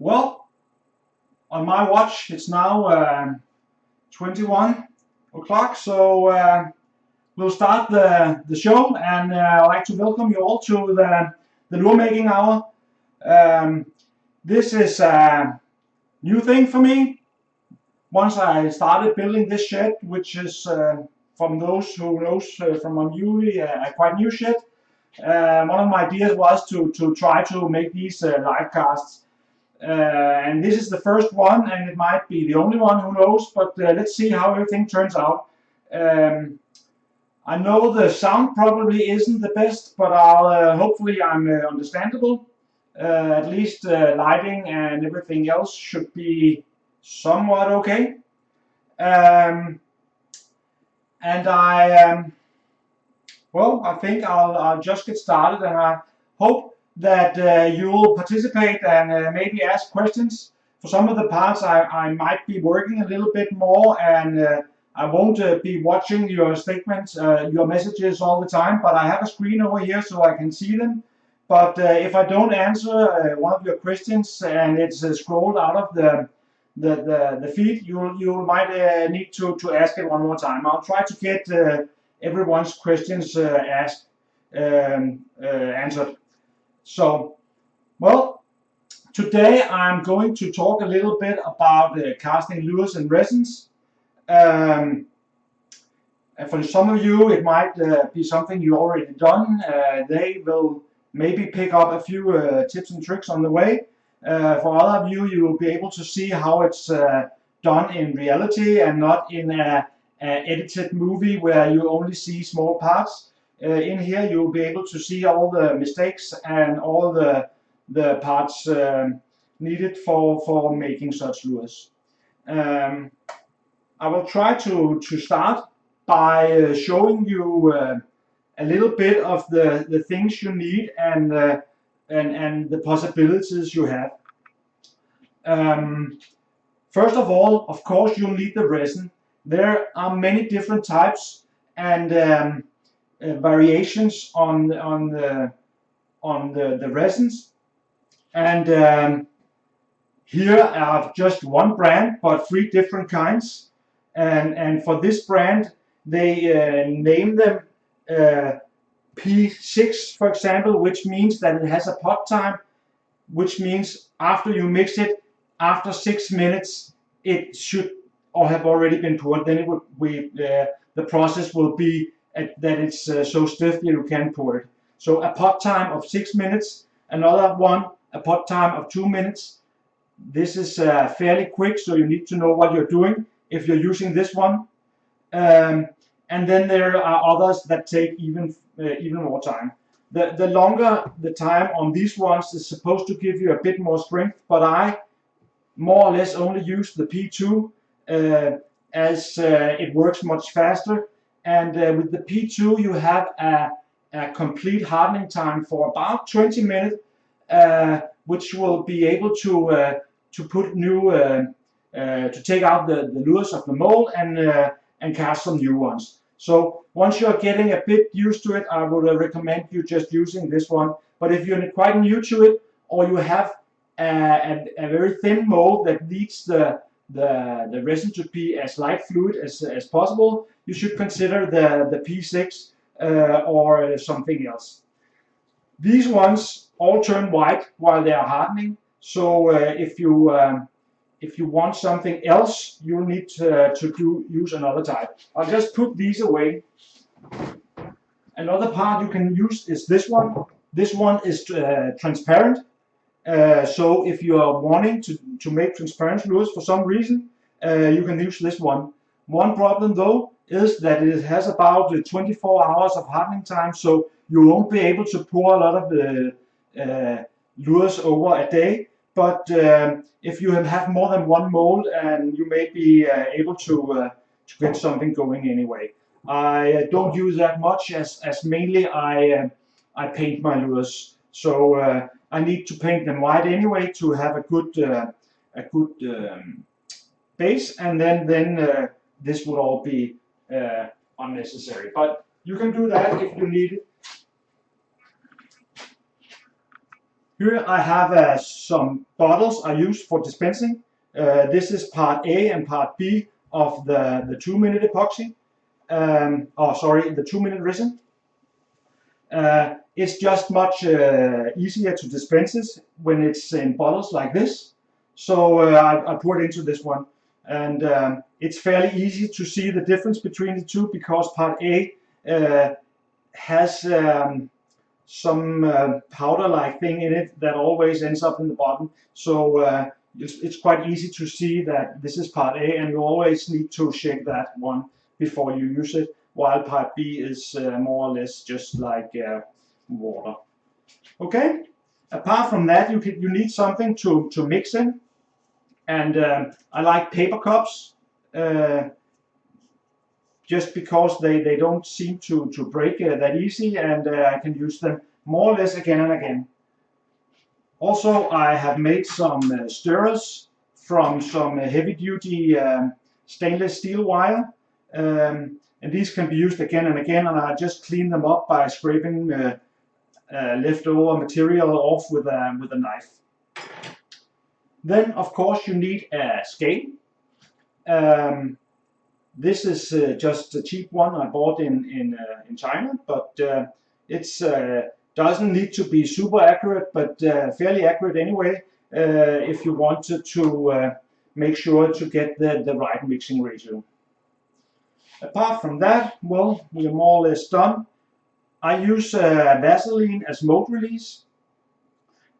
Well, on my watch, it's now 21 o'clock, so we'll start the show, and I'd like to welcome you all to the Luremaking Hour. This is a new thing for me. Once I started building this shed, which is from those who knows from my movie, a quite new shed. One of my ideas was to try to make these live casts. And this is the first one, and it might be the only one, who knows, but let's see how everything turns out. I know the sound probably isn't the best, but hopefully I'm understandable. At least lighting and everything else should be somewhat okay. And well, I think I'll just get started, and I hope that you'll participate and maybe ask questions. For some of the parts I might be working a little bit more, and I won't be watching your statements, your messages all the time, but I have a screen over here so I can see them. But if I don't answer one of your questions and it's scrolled out of the feed, you might need to ask it one more time. I'll try to get everyone's questions answered. So, well, today I'm going to talk a little bit about casting lures and resins. For some of you, it might be something you already done. They will maybe pick up a few tips and tricks on the way. For other of you, you will be able to see how it's done in reality and not in a edited movie where you only see small parts. In here, you will be able to see all the mistakes and all the parts needed for making such lures. I will try to start by showing you a little bit of the things you need and the possibilities you have. First of all, of course, you'll need the resin. There are many different types and variations on the resins, and here I have just one brand, but 3 different kinds. And for this brand, they name them P6, for example, which means that it has a pot time, which means after you mix it, after 6 minutes, it should or have already been poured. Then it would the process will be that it's so stiff that you can pour it. So a pot time of 6 minutes. Another one, a pot time of 2 minutes. This is fairly quick, so you need to know what you're doing if you're using this one. And then there are others that take even more time. The longer the time on these ones is supposed to give you a bit more strength, but I more or less only use the P2 as it works much faster. And with the P2 you have a complete hardening time for about 20 minutes, which will be able to put new to take out the lures of the mold and cast some new ones. So once you're getting a bit used to it, I would recommend you just using this one. But if you're quite new to it, or you have a very thin mold that needs the resin to be as light fluid as possible, you should consider the P6 or something else. These ones all turn white while they are hardening. So if you want something else, you'll need to use another type. I'll just put these away. Another part you can use is this one. This one is transparent. So if you are wanting to make transparent lures for some reason, you can use this one. One problem though is that it has about 24 hours of hardening time, so you won't be able to pour a lot of the lures over a day. But if you have more than one mold, and you may be able to get something going anyway. I don't use that much as mainly I paint my lures. So I need to paint them white anyway to have a good base, and then this would all be unnecessary. But you can do that if you need it. Here I have some bottles I use for dispensing. This is part A and part B of the 2-minute epoxy. The 2-minute resin. It's just much easier to dispense it when it's in bottles like this. So I pour it into this one, and it's fairly easy to see the difference between the two because part A has some powder-like thing in it that always ends up in the bottom. So it's quite easy to see that this is part A, and you always need to shake that one before you use it, while part B is more or less just like water. Okay. Apart from that, you need something to mix in, and I like paper cups. Just because they don't seem to break that easy, and I can use them more or less again and again. Also, I have made some stirrers from some heavy-duty stainless steel wire, and these can be used again and again, and I just clean them up by scraping leftover material off with a knife. Then, of course, you need a scale. This is just a cheap one I bought in China, but it's doesn't need to be super accurate, but fairly accurate anyway, if you wanted to make sure to get the right mixing ratio. Apart from that, well, we are more or less done. I use Vaseline as mold release.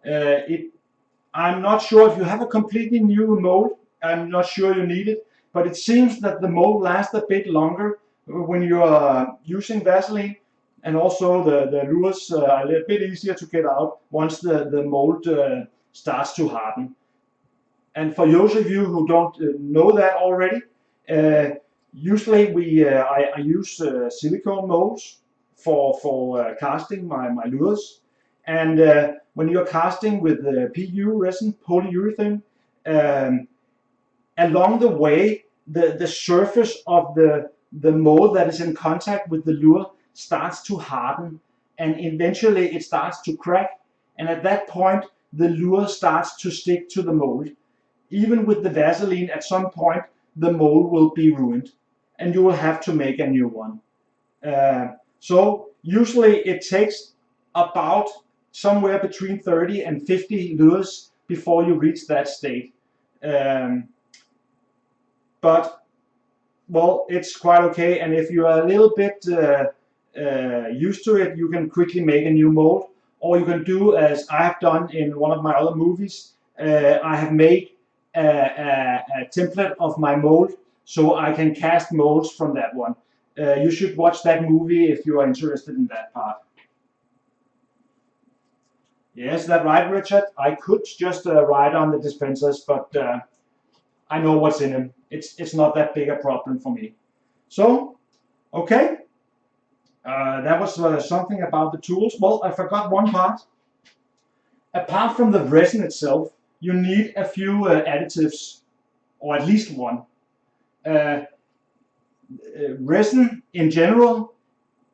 I'm not sure if you have a completely new mold, I'm not sure you need it. But it seems that the mold lasts a bit longer when you are using Vaseline, and also the lures are a little bit easier to get out once the mold starts to harden. And for those of you who don't know that already, usually I use silicone molds for casting my lures. And when you're casting with PU resin, polyurethane, along the way, the surface of the mold that is in contact with the lure starts to harden, and eventually it starts to crack, and at that point the lure starts to stick to the mold. Even with the Vaseline, at some point the mold will be ruined, and you will have to make a new one. So usually it takes about somewhere between 30 and 50 lures before you reach that state. But, well, it's quite okay, and if you are a little bit used to it, you can quickly make a new mold, or you can do as I have done in one of my other movies. I have made a template of my mold, so I can cast molds from that one. You should watch that movie if you are interested in that part. Yes, that's right, Richard. I could just write on the dispensers, but I know what's in them. It's not that big a problem for me. So, okay. That was something about the tools. Well, I forgot one part. Apart from the resin itself, you need a few additives, or at least one. Resin in general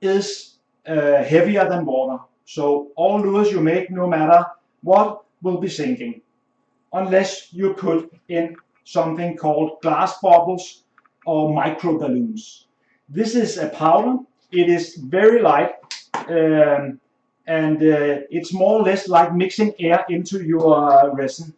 is heavier than water. So all lures you make, no matter what, will be sinking, unless you put in something called glass bubbles or micro balloons. This is a powder. It is very light, and it's more or less like mixing air into your resin.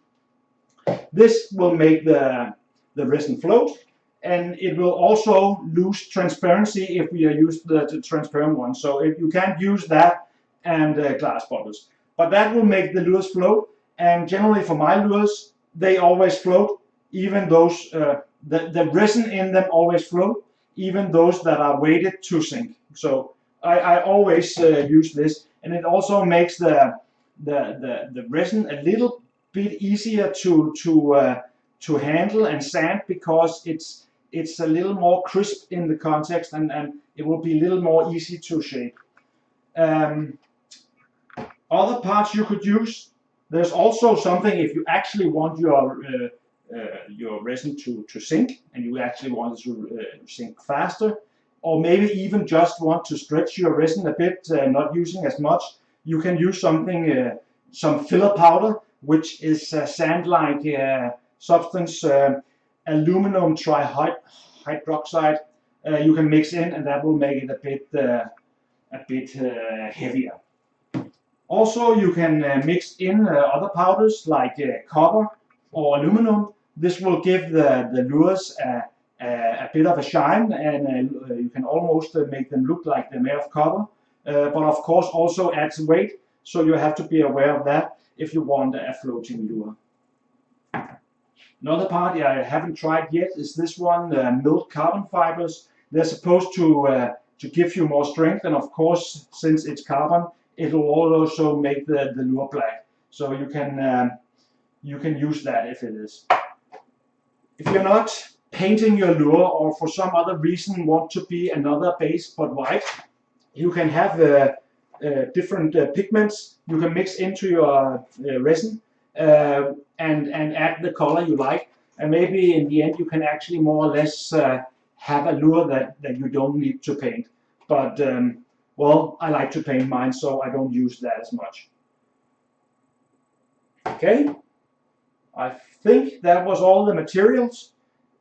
This will make the resin float, and it will also lose transparency if we use the transparent one. So if you can't use that and glass bottles, but that will make the lures float. And generally for my lures, they always float, even those the resin in them always float, even those that are weighted to sink. So I always use this, and it also makes the resin a little bit easier to handle and sand, because it's a little more crisp in the context, and it will be a little more easy to shape. Other parts you could use. There's also something if you actually want your resin to sink, and you actually want it to sink faster, or maybe even just want to stretch your resin a bit, not using as much. You can use something some filler powder, which is a sand-like substance, aluminum trihydroxide. You can mix in, and that will make it a bit heavier. Also, you can mix in other powders like copper or aluminum. This will give the lures a bit of a shine, and you can almost make them look like they're made of copper. But of course also adds weight, so you have to be aware of that if you want a floating lure. Another part I haven't tried yet is this one, milled carbon fibers. They're supposed to give you more strength, and of course, since it's carbon, it will also make the lure black. So you can use that if it is. If you're not painting your lure, or for some other reason want to be another base but white, you can have different pigments you can mix into your resin and add the color you like, and maybe in the end you can actually more or less have a lure that you don't need to paint. But well, I like to paint mine, so I don't use that as much. Okay, I think that was all the materials.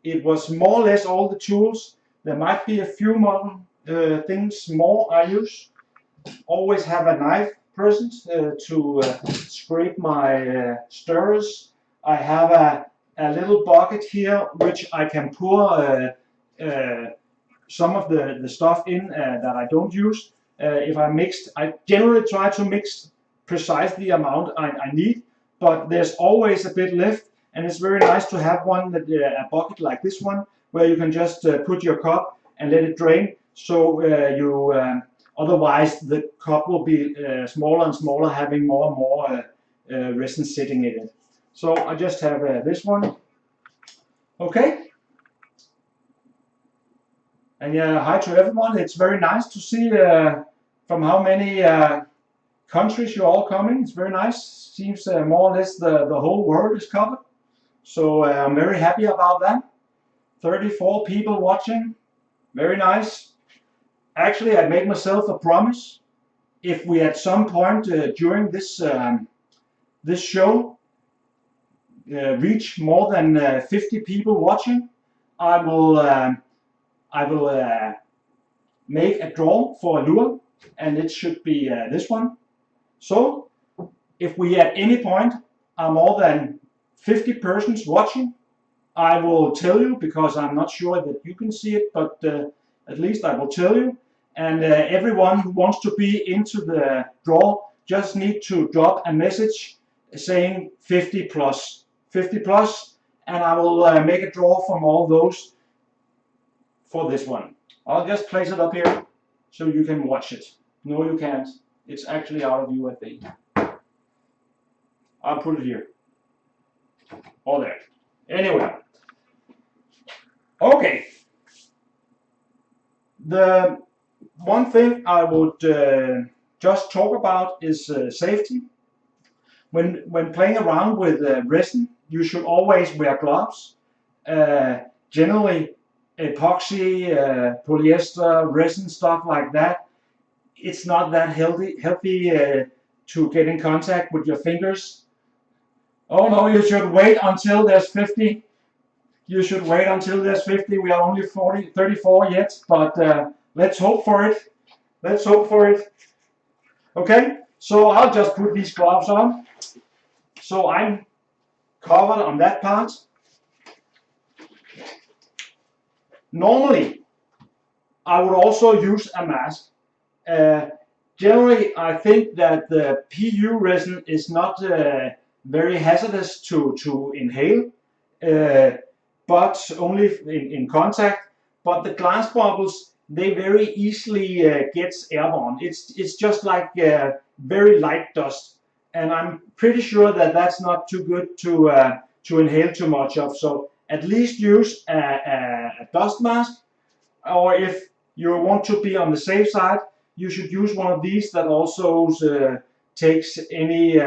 It was more or less all the tools. There might be a few more things more I use. Always have a knife present to scrape my stirrers. I have a little bucket here which I can pour some of the stuff in that I don't use. If I mixed, I generally try to mix precisely the amount I need, but there's always a bit left, and it's very nice to have one that a bucket like this one, where you can just put your cup and let it drain. So otherwise the cup will be smaller and smaller, having more and more resin sitting in it. So I just have this one. Okay. And yeah, hi to everyone. It's very nice to see from how many countries you're all coming. It's very nice. Seems more or less the whole world is covered. So I'm very happy about that. 34 people watching. Very nice. Actually, I made myself a promise. If we at some point during this this show reach more than 50 people watching, I will make a draw for a lure, and it should be this one. So if we at any point are more than 50 persons watching, I will tell you, because I'm not sure that you can see it, but at least I will tell you. And everyone who wants to be into the draw just need to drop a message saying 50 plus, and I will make a draw from all those for this one. I'll just place it up here so you can watch it. No, you can't. It's actually out of view, I think. I'll put it here. Or there. Anyway. Okay. The one thing I would just talk about is safety. When playing around with resin, you should always wear gloves. Generally, epoxy, polyester, resin, stuff like that, it's not that healthy to get in contact with your fingers. Oh no, you should wait until there's 50. You should wait until there's 50. We are only 34 yet, but let's hope for it. Let's hope for it. Okay, so I'll just put these gloves on. So I'm covered on that part. Normally, I would also use a mask. Generally, I think that the PU resin is not very hazardous to inhale, but only in contact. But the glass bubbles, they very easily gets airborne. It's just like very light dust, and I'm pretty sure that that's not too good to inhale too much of. So at least use a dust mask, or if you want to be on the safe side, you should use one of these that also takes any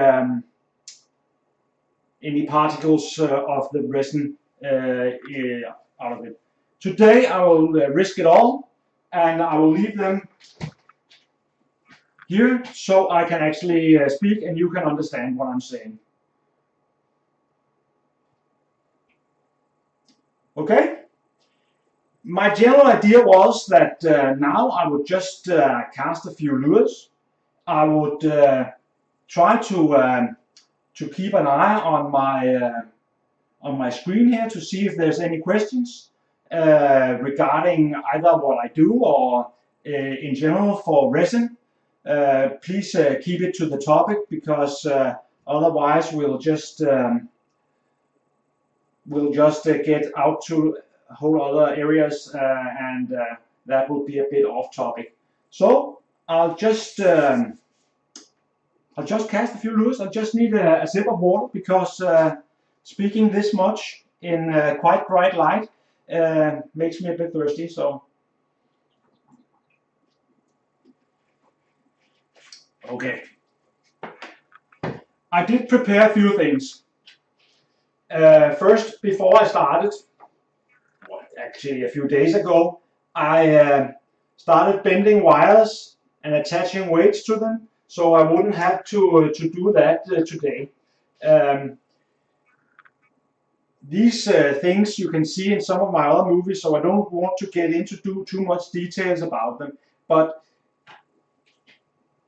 particles of the resin out of it. Today I will risk it all, and I will leave them here so I can actually speak and you can understand what I'm saying. Okay? My general idea was that now I would just cast a few lures. I would try to keep an eye on my screen here to see if there's any questions regarding either what I do or in general for resin. Please keep it to the topic, because otherwise we'll just get out to whole other areas, and that will be a bit off topic. So I'll just cast a few lures. I just need a sip of water, because speaking this much in quite bright light makes me a bit thirsty. So okay, I did prepare a few things. First, before I started, actually a few days ago, I started bending wires and attaching weights to them, so I wouldn't have to do that today. These things you can see in some of my other movies, so I don't want to get into too much details about them. But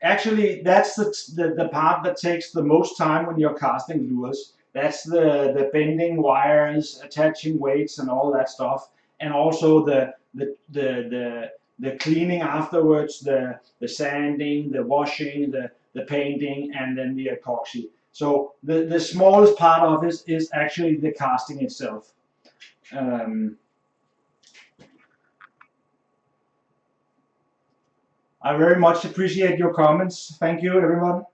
actually, that's the part that takes the most time when you're casting lures. That's the bending wires, attaching weights, and all that stuff, and also the cleaning afterwards, the sanding, the washing, the painting, and then the epoxy. So the smallest part of this is actually the casting itself. I very much appreciate your comments. Thank you, everyone.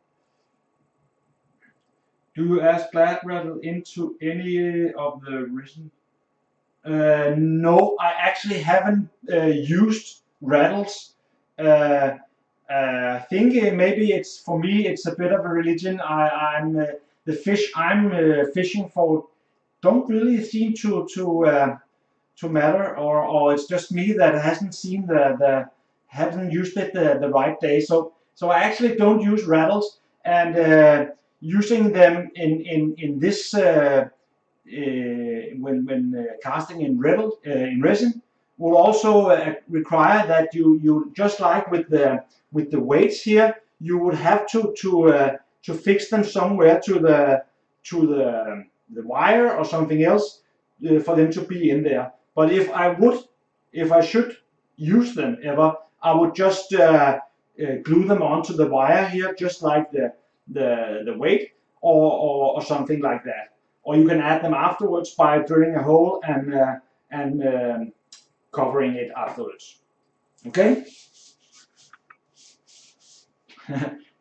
Do you add flat rattle into any of the resin? No, I actually haven't used rattles. I think maybe it's, for me, it's a bit of a religion. The fish I'm fishing for don't really seem to matter, or it's just me that hasn't seen haven't used it the right day. So I actually don't use rattles, and using them in this when casting in resin will also require that you just like with the weights here, you would have to fix them somewhere to the wire or something else for them to be in there. But if I should use them ever, I would just glue them onto the wire here, just like the weight, or something like that. Or you can add them afterwards by drilling a hole and covering it afterwards. Okay.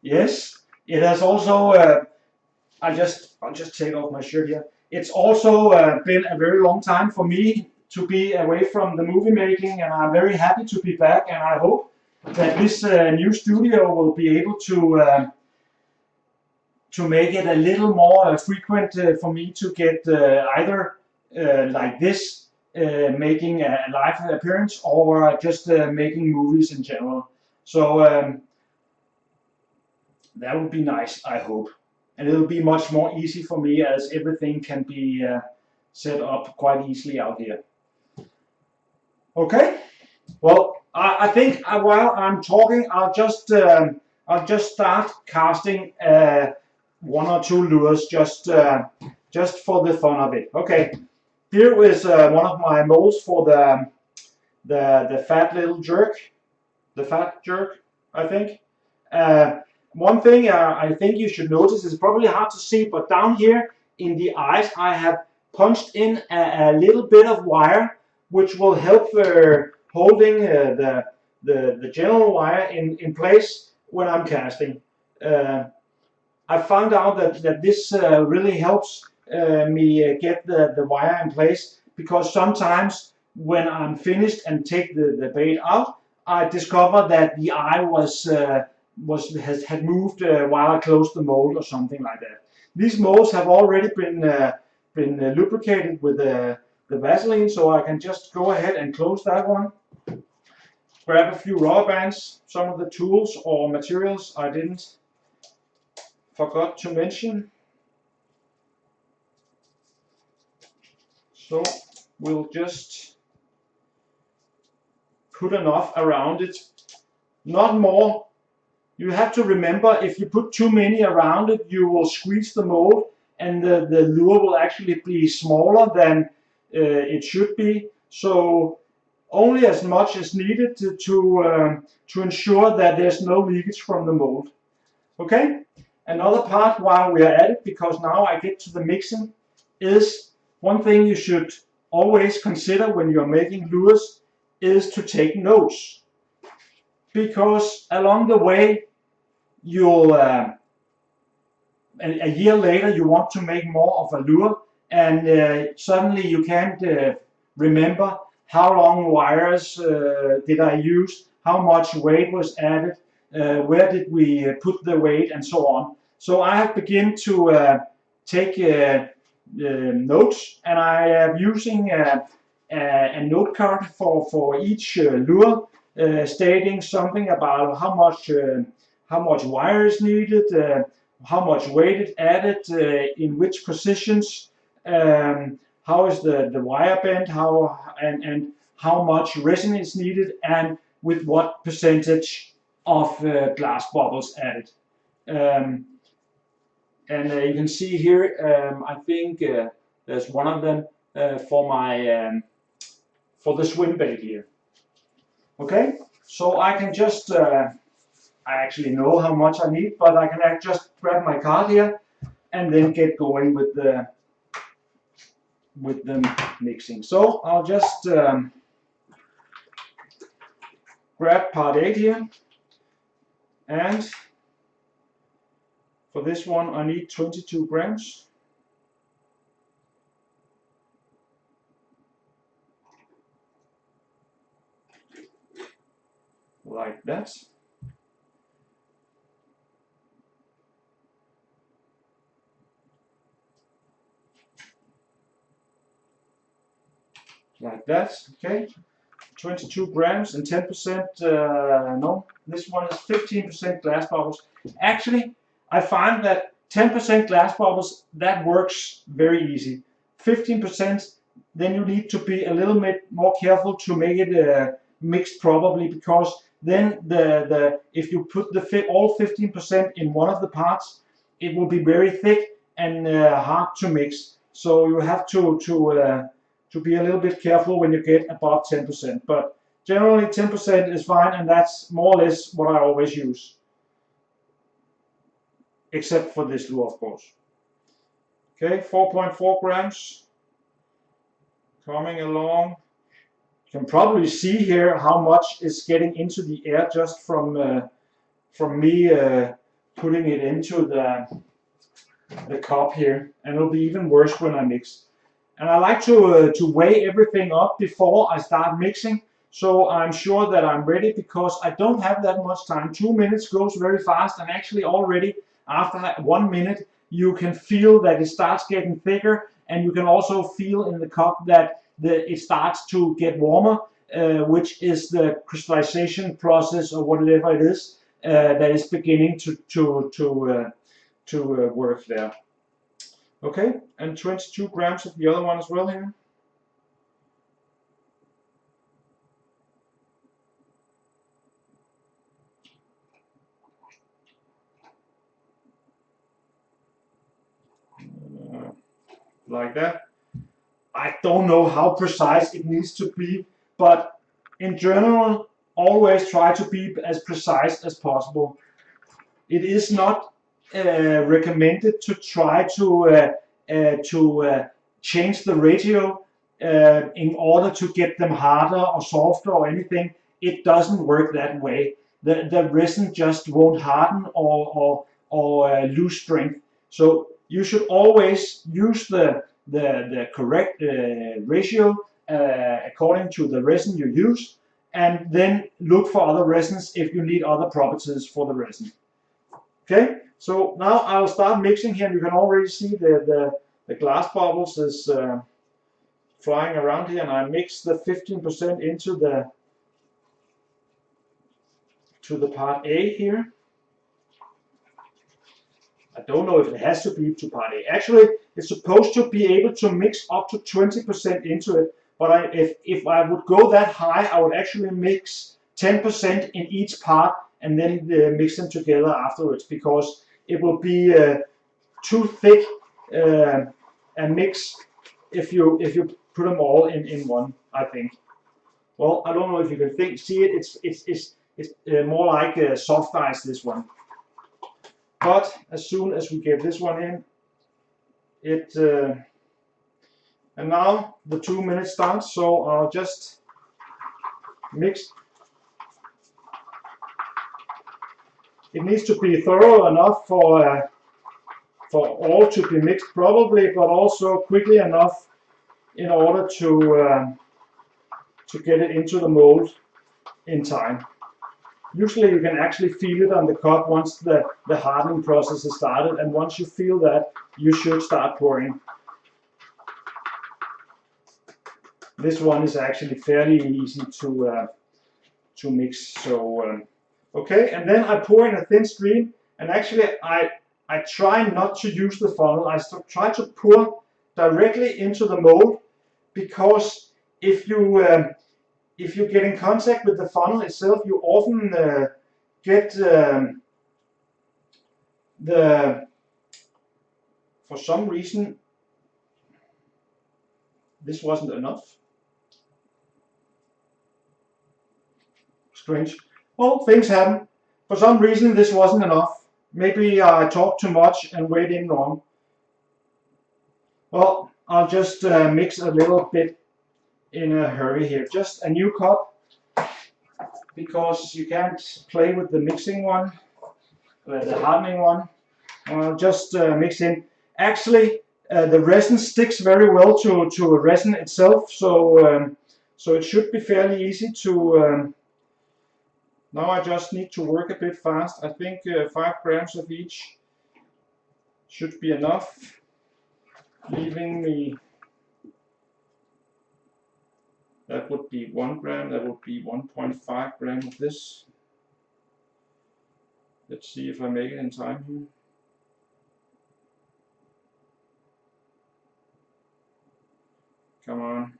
Yes, it has also. I'll just take off my shirt here. It's also been a very long time for me to be away from the movie making, and I'm very happy to be back. And I hope that this new studio will be able to make it a little more frequent for me to get either like this, making a live appearance, or just making movies in general. So that would be nice, I hope. And it'll be much more easy for me, as everything can be set up quite easily out here. Okay, well, I think while I'm talking, I'll just start casting one or two lures, just for the fun of it. Okay, here is one of my molds for the fat little jerk, I think. One thing I think you should notice, is probably hard to see, but down here in the eyes I have punched in a little bit of wire, which will help holding the general wire in place when I'm casting. I found out that this really helps me get the wire in place, because sometimes when I'm finished and take the bait out, I discover that the eye had moved while I closed the mold or something like that. These molds have already been lubricated with the Vaseline, so I can just go ahead and close that one. grab a few rubber bands, some of the tools or materials I forgot to mention. So we'll just put enough around it, not more. You have to remember, if you put too many around it, you will squeeze the mold and the lure will actually be smaller than it should be. So only as much as needed to ensure that there's no leakage from the mold. Okay? Another part while we are at it, because now I get to the mixing, is one thing you should always consider when you're making lures is to take notes. Because along the way, you'll a year later you want to make more of a lure, and suddenly you can't remember how long wires did I use, how much weight was added, where did we put the weight, and so on. So I have begun to take notes, and I am using a note card for each lure, stating something about how much wire is needed, how much weight is added, in which positions, how is the wire bend, and how much resin is needed, and with what percentage of glass bubbles added. And you can see here, I think there's one of them for my for the swim bait here. Okay, so I can just I actually know how much I need, but I can just grab my card here and then get going with the mixing. So I'll just grab part 8 here, and for this one I need 22 grams. Like that. Like that, okay. 22 grams and 10%, no, this one is 15% glass bubbles. Actually, I find that 10% glass bubbles, that works very easy. 15%, then you need to be a little bit more careful to make it mixed probably, because then if you put all 15% in one of the parts, it will be very thick and hard to mix. So you have to be a little bit careful when you get above 10%. But generally 10% is fine, and that's more or less what I always use. Except for this lure, of course. Okay, 4.4 grams. Coming along. You can probably see here how much is getting into the air just from me putting it into the cup here. And it'll be even worse when I mix. And I like to weigh everything up before I start mixing, so I'm sure that I'm ready, because I don't have that much time. 2 minutes goes very fast, and actually already after 1 minute you can feel that it starts getting thicker, and you can also feel in the cup that it starts to get warmer, which is the crystallization process or whatever it is that is beginning to work there. Okay, and 22 grams of the other one as well here. Like that. I don't know how precise it needs to be, but in general, always try to be as precise as possible. It is not recommended to try to change the ratio in order to get them harder or softer or anything. It doesn't work that way. The resin just won't harden or lose strength. So you should always use the correct ratio according to the resin you use, and then look for other resins if you need other properties for the resin. Okay, so now I'll start mixing here. You can already see the glass bubbles is flying around here, and I mix the 15% into to the part A here. I don't know if it has to be to part A. Actually, it's supposed to be able to mix up to 20% into it. But if I would go that high, I would actually mix 10% in each part and then mix them together afterwards, because it will be too thick a mix if you put them all in one, I think. Well, I don't know if you can see it. It's more like soft ice, this one. But as soon as we get this one in, and now the 2 minutes starts, so I'll just mix. It needs to be thorough enough for all to be mixed probably, but also quickly enough in order to get it into the mold in time. Usually you can actually feel it on the cup once the hardening process is started, and once you feel that, you should start pouring. This one is actually fairly easy to mix. So okay, and then I pour in a thin stream, and actually I try not to use the funnel. I try to pour directly into the mold, because if you get in contact with the funnel itself, you often get for some reason, this wasn't enough. Strange. Well, things happen. For some reason, this wasn't enough. Maybe I talked too much and weighed in wrong. Well, I'll just mix a little bit in a hurry here. Just a new cup, because you can't play with the mixing one, the hardening one. I'll just mix in. Actually, the resin sticks very well to a resin itself, so so it should be fairly easy to. Now I just need to work a bit fast. I think 5 grams of each should be enough, leaving me. That would be 1 gram, that would be 1.5 gram of this. Let's see if I make it in time here. Come on.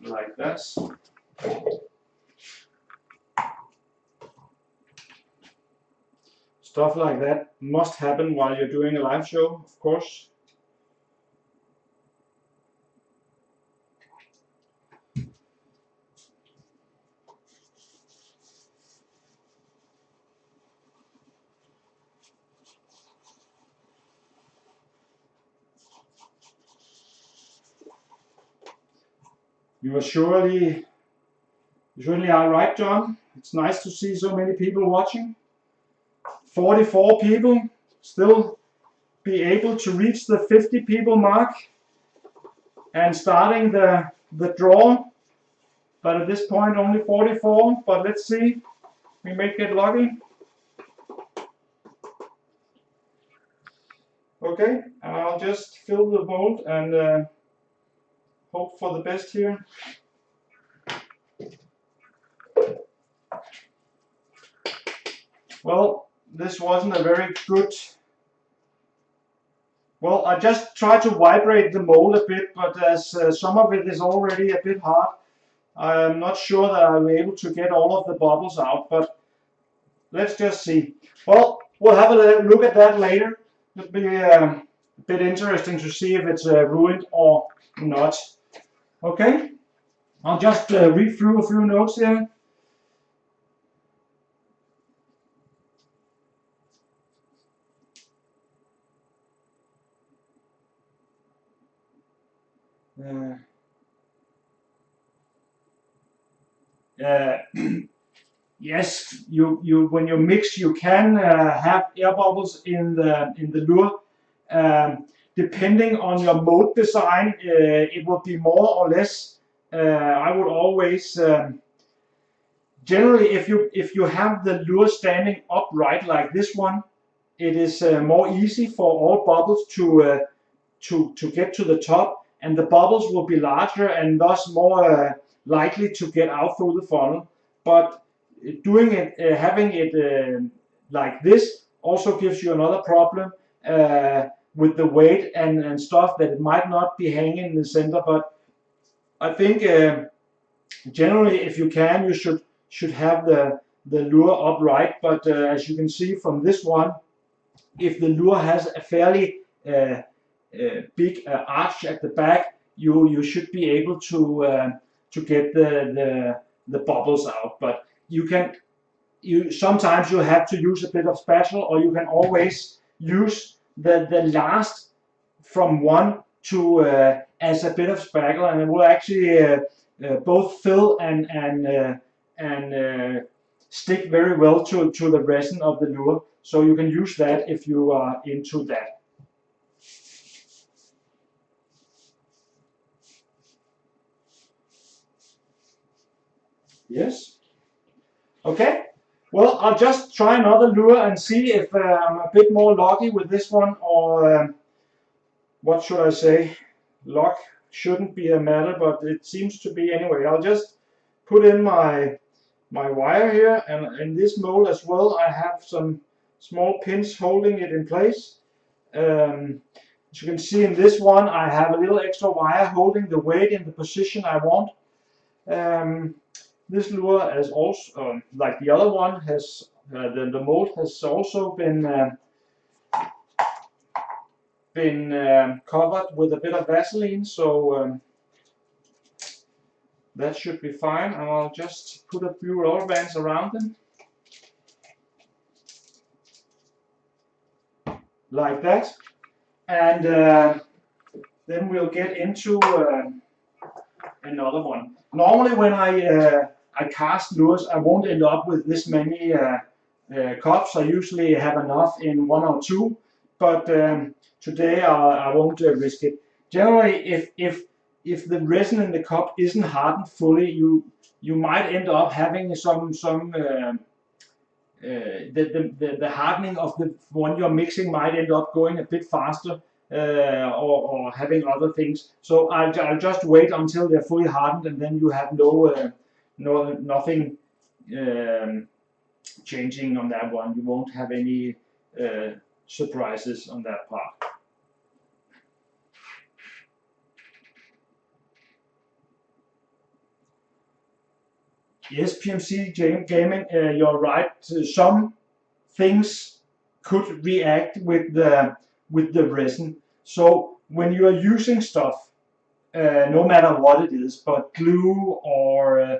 Like this. Stuff like that must happen while you're doing a live show, of course. You are surely are right, John. It's nice to see so many people watching. 44 people, still be able to reach the 50 people mark and starting the draw. But at this point only 44, but let's see, we may get lucky. Okay, and I'll just fill the mold and hope for the best here. Well, this wasn't a very good. Well, I just tried to vibrate the mold a bit, but as some of it is already a bit hard, I'm not sure that I'll be able to get all of the bubbles out, but let's just see. Well, we'll have a look at that later. It'll be a bit interesting to see if it's ruined or not. Okay, I'll just read through a few notes here. Yes, you when you mix, you can have air bubbles in the lure. Depending on your mold design, it will be more or less. I would always generally, if you have the lure standing upright like this one, it is more easy for all bubbles to get to the top. and the bubbles will be larger and thus more likely to get out through the funnel. But doing it, having it like this also gives you another problem with the weight and stuff, that it might not be hanging in the center. But I think generally, if you can, you should have the lure upright. But as you can see from this one, if the lure has a fairly big arch at the back, you should be able to get the bubbles out. But sometimes you have to use a bit of spatula, or you can always use the last from one to as a bit of spackle, and it will actually both fill and stick very well to the resin of the lure. So you can use that if you are into that. Yes. Okay. Well, I'll just try another lure and see if I'm a bit more lucky with this one, or what should I say? Luck shouldn't be a matter, but it seems to be anyway. I'll just put in my wire here, and in this mold as well I have some small pins holding it in place. As you can see in this one, I have a little extra wire holding the weight in the position I want. This lure has also, like the other one, has the mold has also been covered with a bit of Vaseline, so that should be fine. And I'll just put a few rubber bands around them, like that. And then we'll get into another one. Normally when I cast lures, I won't end up with this many cups. I usually have enough in one or two, but today I won't risk it. Generally, if the resin in the cup isn't hardened fully, you might end up having some the hardening of the one you're mixing might end up going a bit faster, or having other things. So I'll just wait until they're fully hardened, and then you have nothing changing on that one. You won't have any surprises on that part. Yes, PMC gaming, you're right. Some things could react with the resin. So when you are using stuff, no matter what it is, but glue or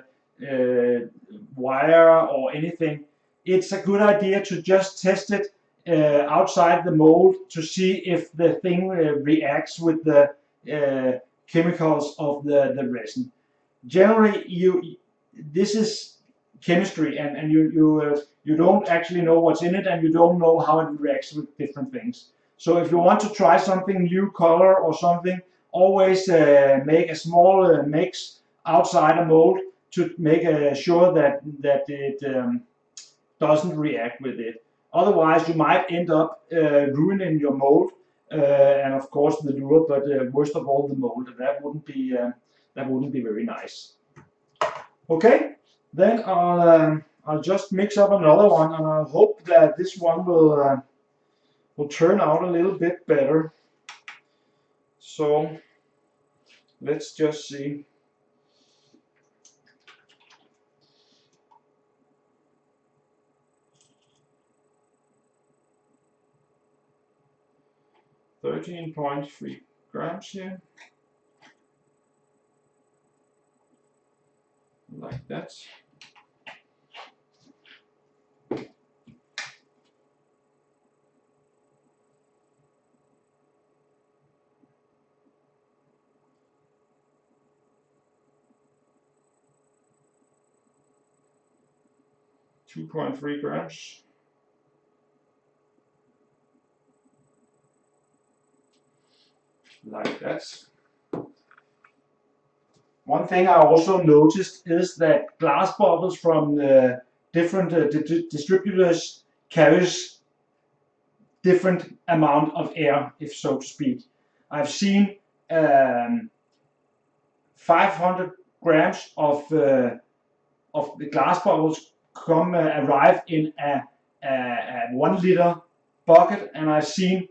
wire or anything, it's a good idea to just test it outside the mold to see if the thing reacts with the chemicals of the resin. Generally, this is chemistry, and you don't actually know what's in it, and you don't know how it reacts with different things. So if you want to try something new, color or something, always make a small mix outside a mold to make sure that it doesn't react with it. Otherwise, you might end up ruining your mold, and of course the lure, but worst of all the mold. That wouldn't be very nice. Okay, then I'll just mix up another one, and I hope that this one will turn out a little bit better. So let's just see. $13.3 grams here, like that. $2.3 grams. Like that. One thing I also noticed is that glass bottles from different distributors carries different amount of air, if so to speak. I've seen 500 grams of the glass bottles arrive in a 1 liter bucket, and I've seen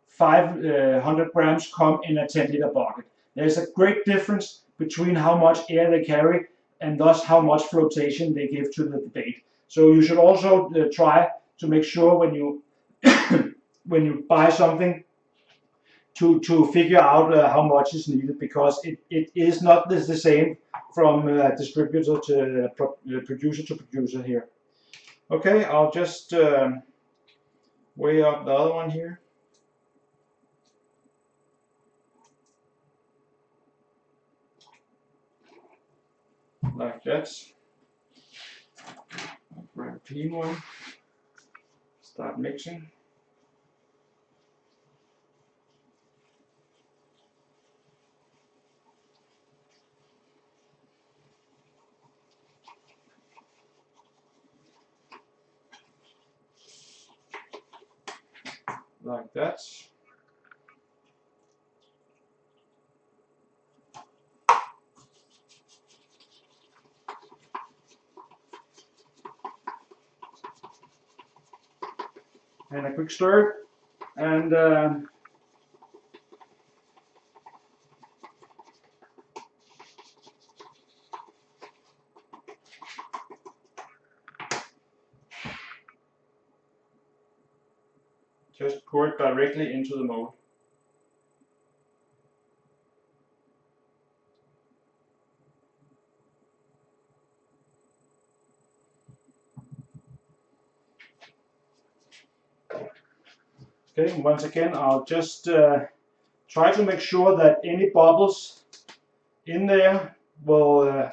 500 grams come in a 10 liter bucket. There's a great difference between how much air they carry and thus how much flotation they give to the bait. So you should also try to make sure when you when you buy something to figure out how much is needed, because it is not the same from distributor to producer to producer here. Okay, I'll just weigh up the other one here. Like that. Grab a clean one. Start mixing. Like that. And a quick stir, and just pour it directly into the mold. Okay, and once again, I'll just try to make sure that any bubbles in there will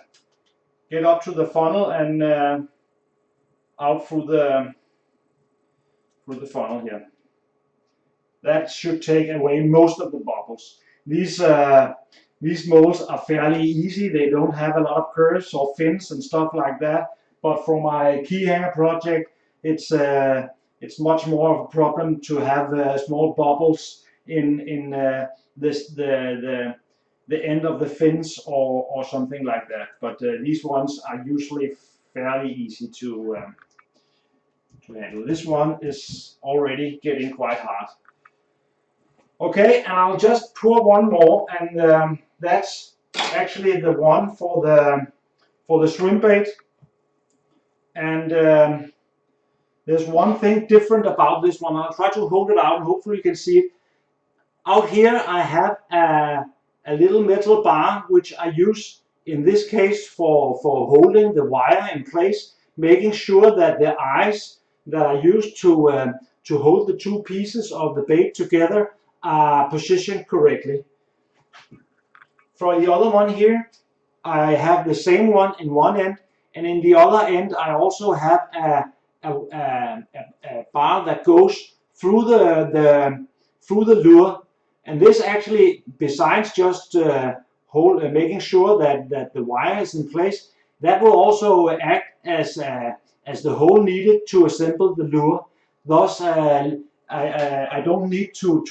get up to the funnel and out through the funnel here. That should take away most of the bubbles. These molds are fairly easy. They don't have a lot of curves or fins and stuff like that. But for my key hanger project, it's much more of a problem to have small bubbles in the end of the fins or something like that. But these ones are usually fairly easy to handle. This one is already getting quite hard. Okay, and I'll just pour one more, and that's actually the one for the shrimp bait. And there's one thing different about this one. I'll try to hold it out and hopefully you can see it. Out here I have a little metal bar which I use in this case for holding the wire in place, making sure that the eyes that I use to hold the two pieces of the bait together are positioned correctly. For the other one here, I have the same one in one end, and in the other end I also have a bar that goes through the lure, and this actually, besides just making sure that the wire is in place, that will also act as the hole needed to assemble the lure. Thus, I don't need to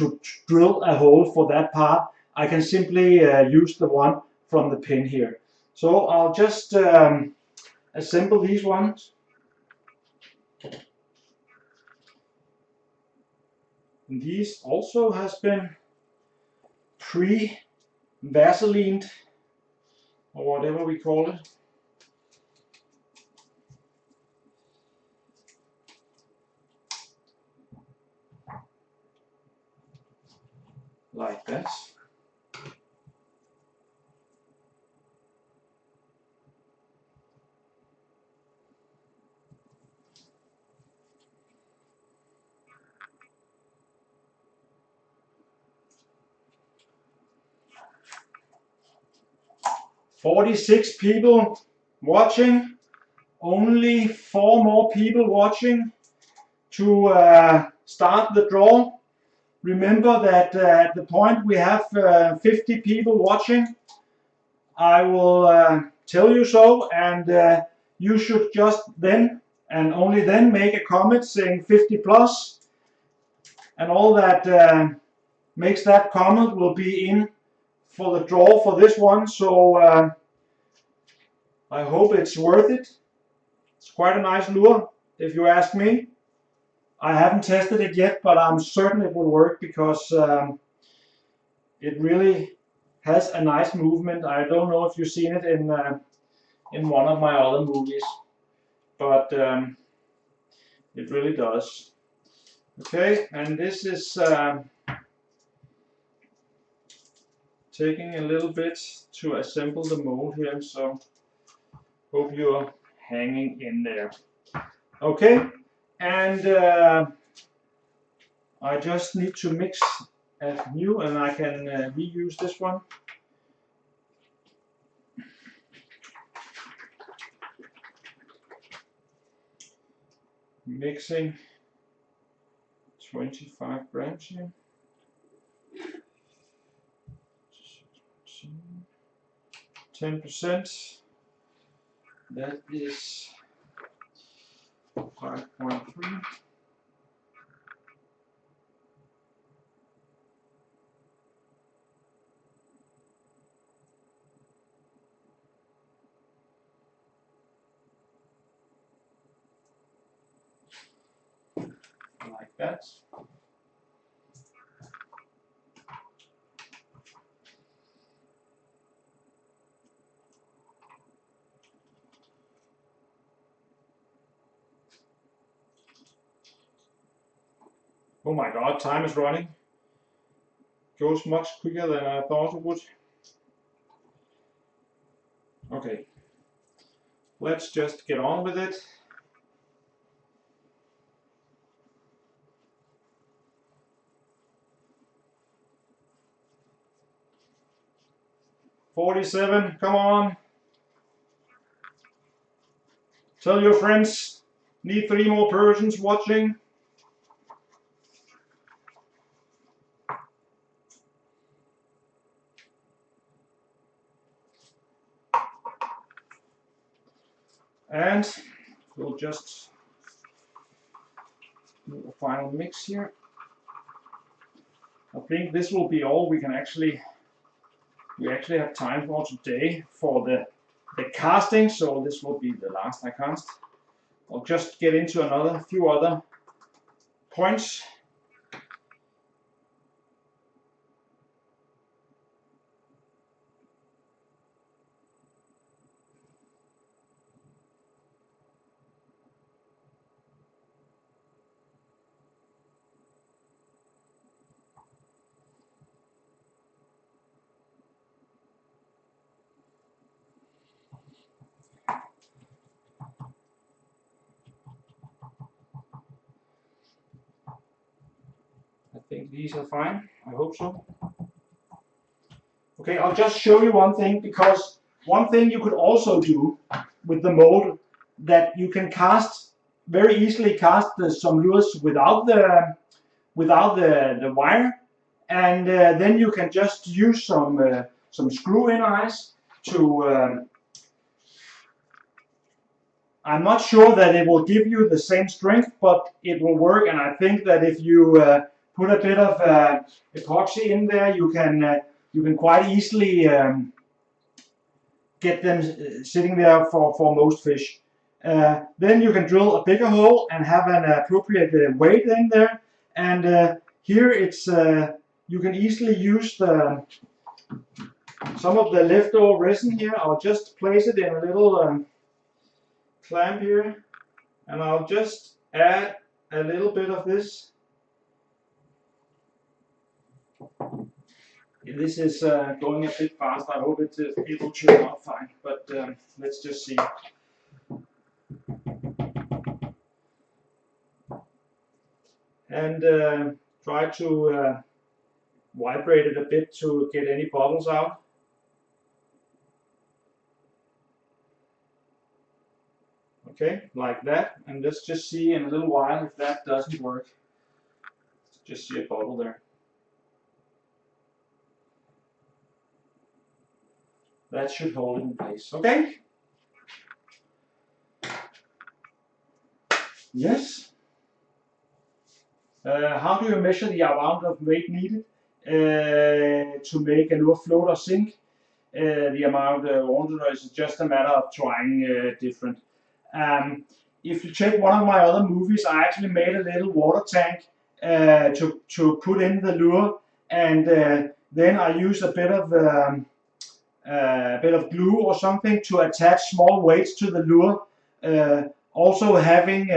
drill a hole for that part. I can simply use the one from the pin here. So I'll just assemble these ones. And these also has been pre-vaselined, or whatever we call it. Like that. "46 people watching, only 4 more people watching to start the draw. Remember that at the point we have 50 people watching, I will tell you so, and you should just then and only then make a comment saying 50 plus, and all that makes that comment will be in for the draw for this one, so I hope it's worth it. It's quite a nice lure, if you ask me. I haven't tested it yet, but I'm certain it will work because it really has a nice movement. I don't know if you've seen it in one of my other movies, but it really does. Okay, and this is taking a little bit to assemble the mold here, so hope you're hanging in there. Okay, and I just need to mix a new, and I can reuse this one. Mixing 25 grams here. 10%. That is 5.3. Like that. Oh my god, time is running. Goes much quicker than I thought it would. Okay, let's just get on with it. $47, come on. Tell your friends, need 3 more persons watching. And we'll just do a final mix here. I think this will be all we actually have time for today for the casting, so this will be the last I cast. I'll just get into a few other points. I think these are fine. I hope so. Okay, I'll just show you one thing, because one thing you could also do with the mold, that you can very easily cast some lures without the wire, and then you can just use some screw-in eyes to. I'm not sure that it will give you the same strength, but it will work, and I think that if you put a bit of epoxy in there, you can quite easily get them sitting there for most fish. Then you can drill a bigger hole and have an appropriate weight in there, and here it's you can easily use some of the leftover resin here. I'll just place it in a little clamp here, and I'll just add a little bit of this. This is going a bit fast. I hope it will turn out fine, but let's just see. And try to vibrate it a bit to get any bubbles out. Okay, like that, and let's just see in a little while if that doesn't work. Just see a bubble there. That should hold it in place. Okay? Yes. How do you measure the amount of weight needed? to make a lure float or sink. The amount wanted is just a matter of trying different. If you check one of my other movies, I actually made a little water tank to put in the lure, and then I used a bit of glue or something to attach small weights to the lure. Also having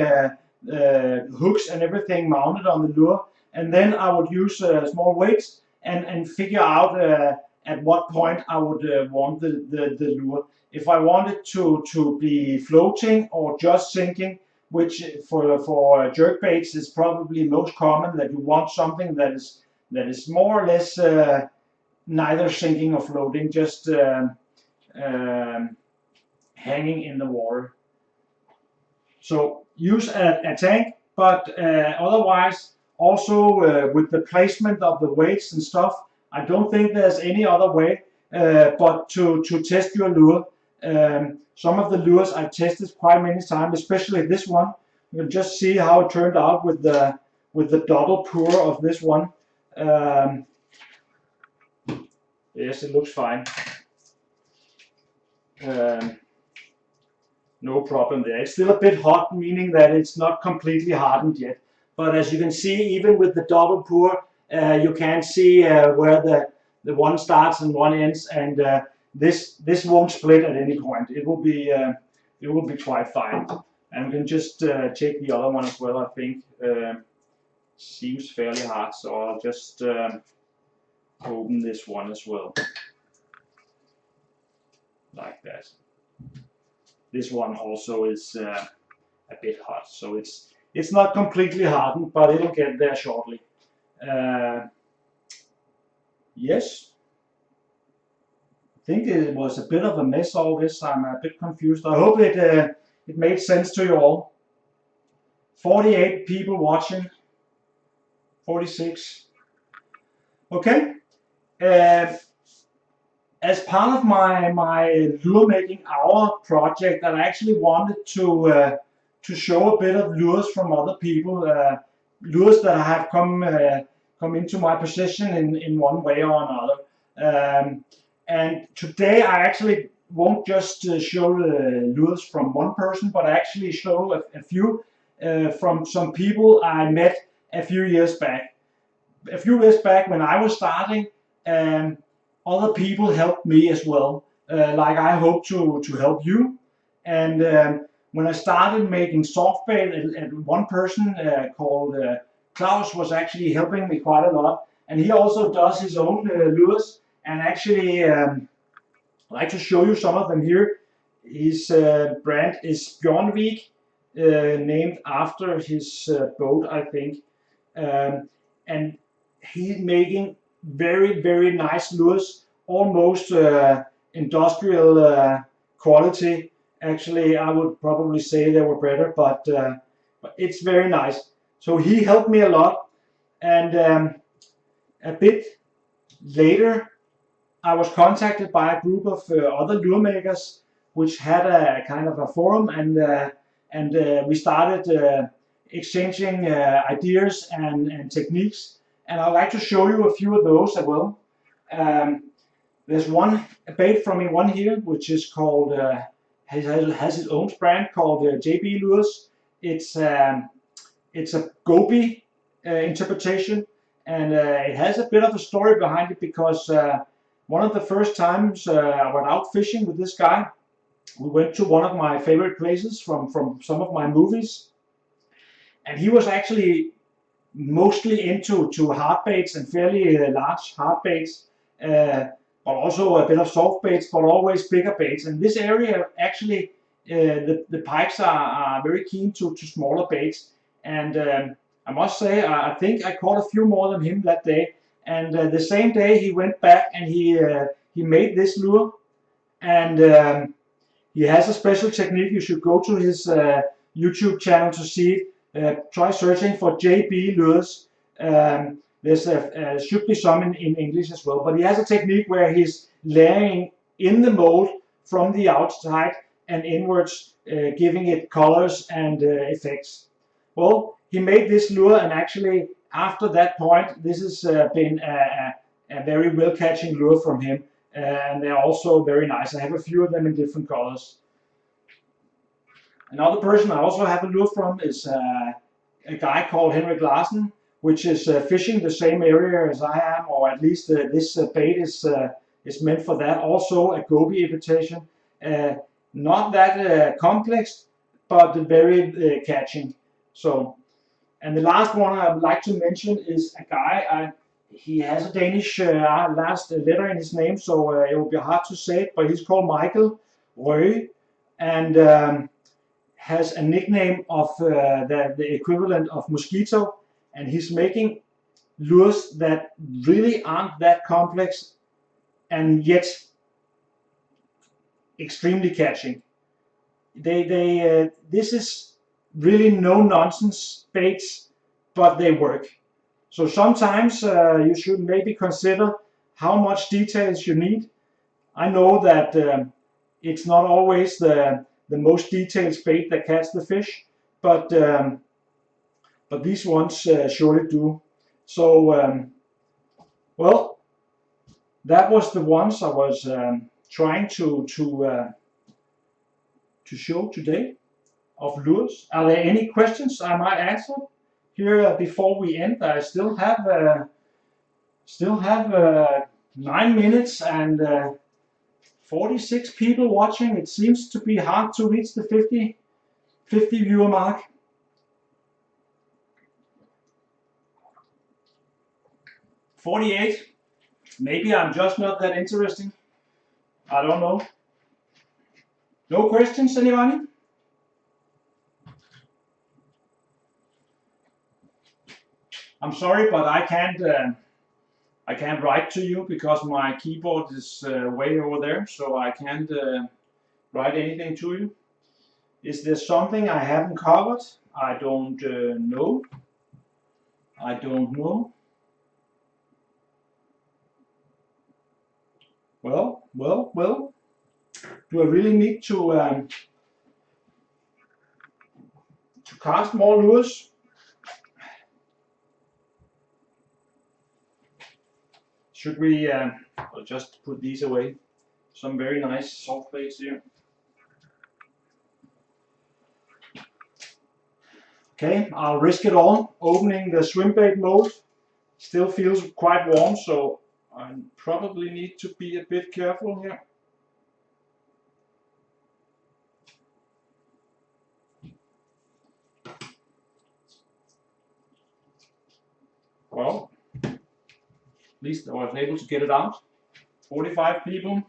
hooks and everything mounted on the lure, and then I would use small weights and figure out at what point I would want the lure. If I wanted to be floating or just sinking, which for jerk baits is probably most common, that you want something that is more or less neither sinking or floating, just hanging in the water. So use a tank, but otherwise also with the placement of the weights and stuff, I don't think there's any other way but to test your lure. Some of the lures I've tested quite many times, especially this one. You'll just see how it turned out with the double pour of this one. Yes, it looks fine. No problem there. It's still a bit hot, meaning that it's not completely hardened yet. But as you can see, even with the double pour, you can see where the one starts and one ends, and this won't split at any point. It will be quite fine. And we can just check the other one as well. I think seems fairly hard, so I'll just open this one as well, like that. This one also is a bit hot, so it's not completely hardened, but it'll get there shortly. Yes, I think it was a bit of a mess all this. I'm a bit confused. I hope it made sense to you all. 48 people watching. 46. Okay. As part of my Luremaking Hour project, I actually wanted to show a bit of lures from other people, lures that have come into my possession in one way or another. And today I actually won't just show lures from one person, but actually show a few from some people I met a few years back. A few years back when I was starting, other people helped me as well, like I hope to help you. And when I started making soft bait, one person called Klaus was actually helping me quite a lot, and he also does his own lures. And actually, I'd like to show you some of them here. His brand is Bjornvik, named after his boat, I think. And he's making very nice lures, almost industrial quality. Actually, I would probably say they were better, but it's very nice. So he helped me a lot, and a bit later I was contacted by a group of other lure makers which had a kind of a forum, and we started exchanging ideas and techniques. And I'd like to show you a few of those as well. There's a bait from one here, which is called, has its own brand called JB Lures. It's a goby interpretation, and it has a bit of a story behind it, because one of the first times I went out fishing with this guy, we went to one of my favorite places from some of my movies, and he was actually mostly into hard baits and fairly large hard baits, but also a bit of soft baits, but always bigger baits. And this area actually, the pikes are very keen to smaller baits. And I must say, I think I caught a few more than him that day. And the same day he went back and he made this lure. And he has a special technique. You should go to his YouTube channel to see it. Try searching for JB Lures. There should be some in English as well, but he has a technique where he's layering in the mold from the outside and inwards, giving it colors and effects. Well, he made this lure, and actually after that point, this has been a very well-catching lure from him, and they're also very nice. I have a few of them in different colors. Another person I also have a lure from is a guy called Henrik Larsen, which is fishing the same area as I am, or at least this bait is meant for that. Also a goby imitation, not that complex, but very catching. So, and the last one I would like to mention is a guy. He has a Danish last letter in his name, so it will be hard to say it, but he's called Michael Røe, and has a nickname of the equivalent of mosquito, and he's making lures that really aren't that complex and yet extremely catching. This is really no nonsense baits, but they work. So sometimes you should maybe consider how much details you need. I know that it's not always the most detailed bait that catch the fish, but these ones surely do. So well, that was the ones I was trying to show today of lures. Are there any questions I might answer here before we end? I still have 9 minutes and 46 people watching. It seems to be hard to reach the 50 viewer mark. $48. Maybe I'm just not that interesting. I don't know. No questions, anybody? I'm sorry, but I can't write to you because my keyboard is way over there, so I can't write anything to you. Is there something I haven't covered? I don't know. I don't know. Well. Do I really need to cast more lures? Should we I'll just put these away. Some very nice soft baits here. Okay, I'll risk it all. Opening the swim bait mold. Still feels quite warm, so I probably need to be a bit careful here. Well, at least I was able to get it out. 45 people.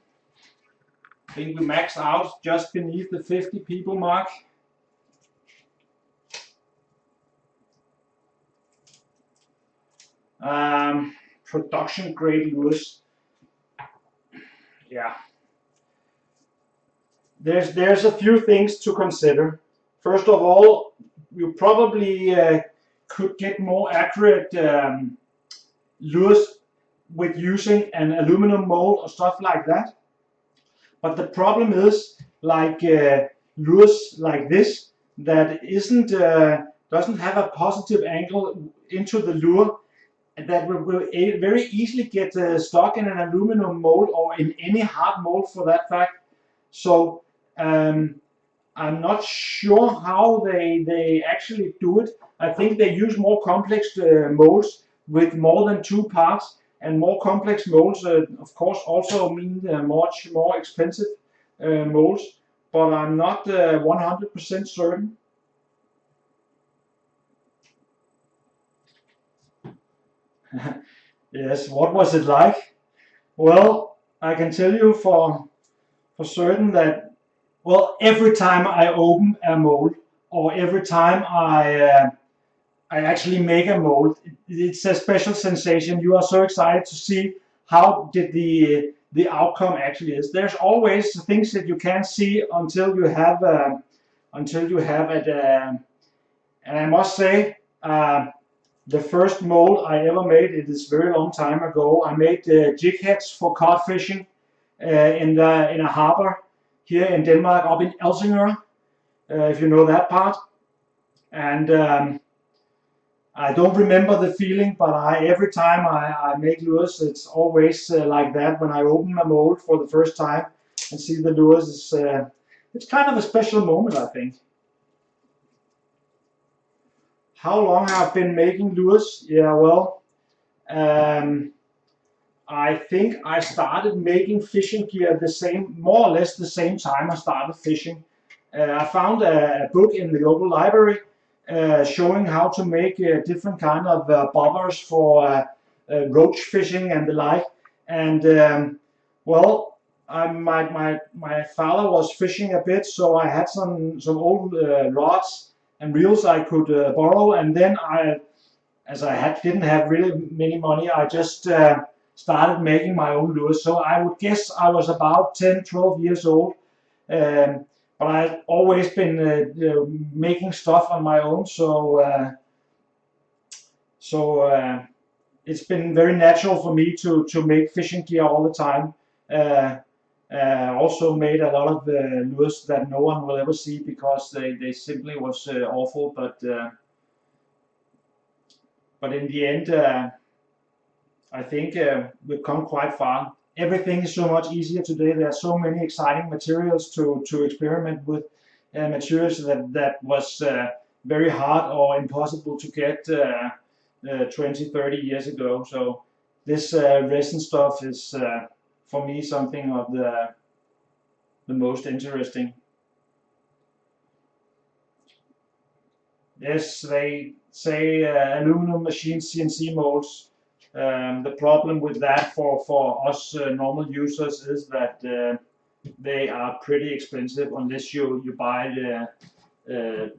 I think we maxed out just beneath the 50 people mark. Production grade lures. Yeah. There's a few things to consider. First of all, you probably could get more accurate lures with using an aluminum mold or stuff like that. But the problem is, like lures like this that isn't doesn't have a positive angle into the lure, that will very easily get stuck in an aluminum mold or in any hard mold for that fact. So I'm not sure how they actually do it. I think they use more complex molds with more than 2 parts, and more complex molds of course also mean much more expensive molds, but I'm not 100% certain. Yes, what was it like? Well, I can tell you for certain that, well, every time I open a mold, or every time I actually make a mold, it's a special sensation. You are so excited to see how did the outcome actually is. There's always things that you can't see until you have it. And I must say, the first mold I ever made, it is very long time ago. I made jig heads for cod fishing in a harbor here in Denmark, up in Helsingør, if you know that part. And I don't remember the feeling, but every time I make lures, it's always like that. When I open a mold for the first time and see the lures, it's kind of a special moment, I think. How long I've been making lures? Yeah, well, I think I started making fishing gear more or less the same time I started fishing. I found a book in the local library showing how to make different kind of bobbers for roach fishing and the like. And well, my father was fishing a bit, so I had some old rods and reels I could borrow. And then as I didn't have really many money, I just started making my own lures. So I would guess I was about 10, 12 years old. But I've always been making stuff on my own, so it's been very natural for me to make fishing gear all the time. Also made a lot of lures that no one will ever see because they simply was awful. But in the end, I think we've come quite far. Everything is so much easier today. There are so many exciting materials to experiment with, materials that was very hard or impossible to get 20, 30 years ago. So this resin stuff is for me something of the most interesting. Yes, they say aluminum machine CNC molds. The problem with that for us normal users is that they are pretty expensive unless you buy the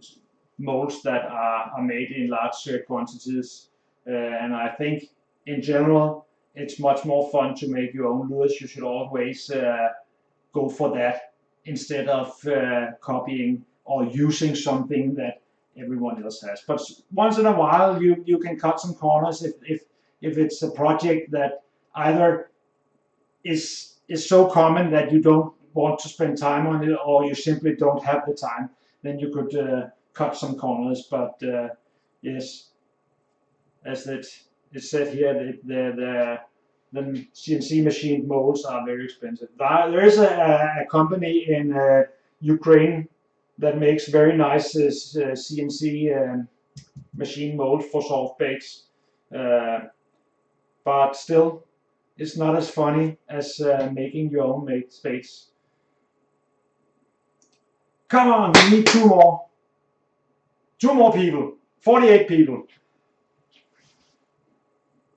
molds that are made in large quantities. And I think in general it's much more fun to make your own lures. You should always go for that instead of copying or using something that everyone else has. But once in a while you can cut some corners if it's a project that either is so common that you don't want to spend time on it, or you simply don't have the time, then you could cut some corners. But yes, as it's said here, the CNC machine molds are very expensive. There is a company in Ukraine that makes very nice CNC machine mold for soft baits. But still, it's not as funny as making your own baits. Come on, we need two more. Two more people. 48 people.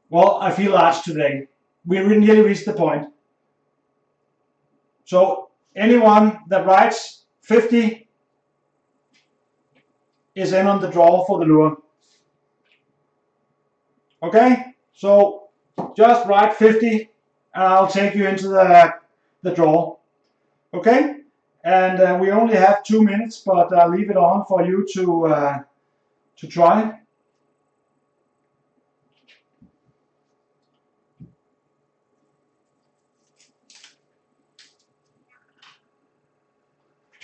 Well, I feel large today. We nearly reached the point. So anyone that writes 50 is in on the draw for the lure. Okay? So just write 50 and I'll take you into the draw. Okay? And we only have 2 minutes, but I'll leave it on for you to try.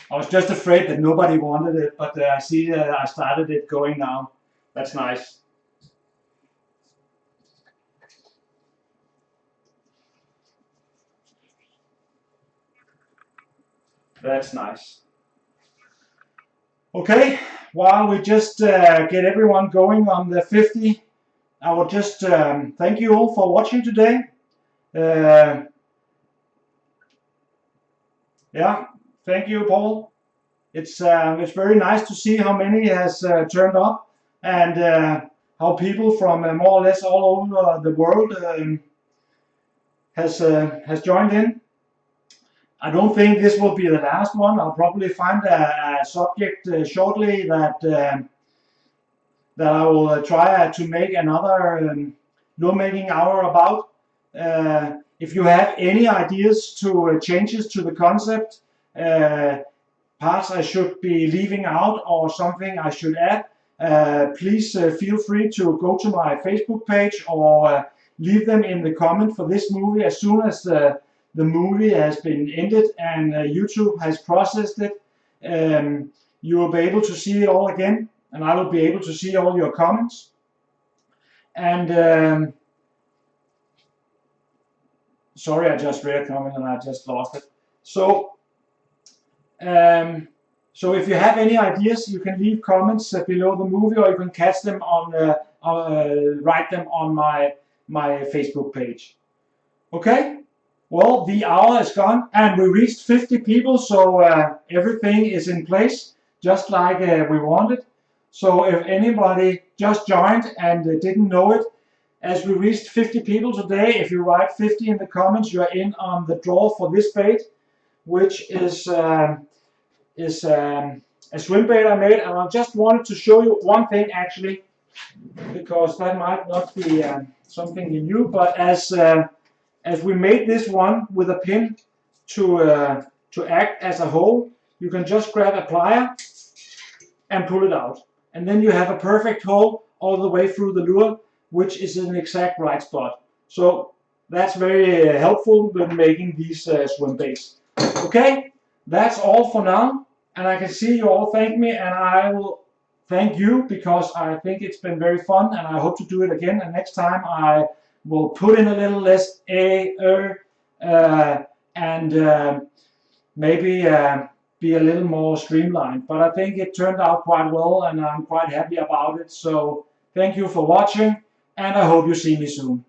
I was just afraid that nobody wanted it, but I see I started it going now. That's nice. That's nice. Okay, while we just get everyone going on the 50, I will just thank you all for watching today. Yeah, thank you, Paul. It's very nice to see how many has turned up, and how people from more or less all over the world has joined in. I don't think this will be the last one. I'll probably find a subject shortly that I will try to make another Luremaking Hour about. If you have any ideas to changes to the concept, parts I should be leaving out or something I should add, please feel free to go to my Facebook page or leave them in the comment for this movie. As soon as the movie has been ended and YouTube has processed it, you will be able to see it all again, and I will be able to see all your comments. And sorry, I just read a comment and I just lost it. So so if you have any ideas, you can leave comments below the movie, or you can catch them on write them on my Facebook page. Okay. Well, the hour is gone, and we reached 50 people, so everything is in place, just like we wanted. So if anybody just joined and didn't know it, as we reached 50 people today, if you write 50 in the comments, you are in on the draw for this bait, which is a swim bait I made. And I just wanted to show you one thing, actually, because that might not be something you knew, but as we made this one with a pin to act as a hole, you can just grab a plier and pull it out. And then you have a perfect hole all the way through the lure, which is in the exact right spot. So that's very helpful when making these swim baits. Okay, that's all for now. And I can see you all thank me, and I will thank you because I think it's been very fun, and I hope to do it again. And next time I will put in a little less and maybe be a little more streamlined. But I think it turned out quite well, and I'm quite happy about it. So thank you for watching, and I hope you see me soon.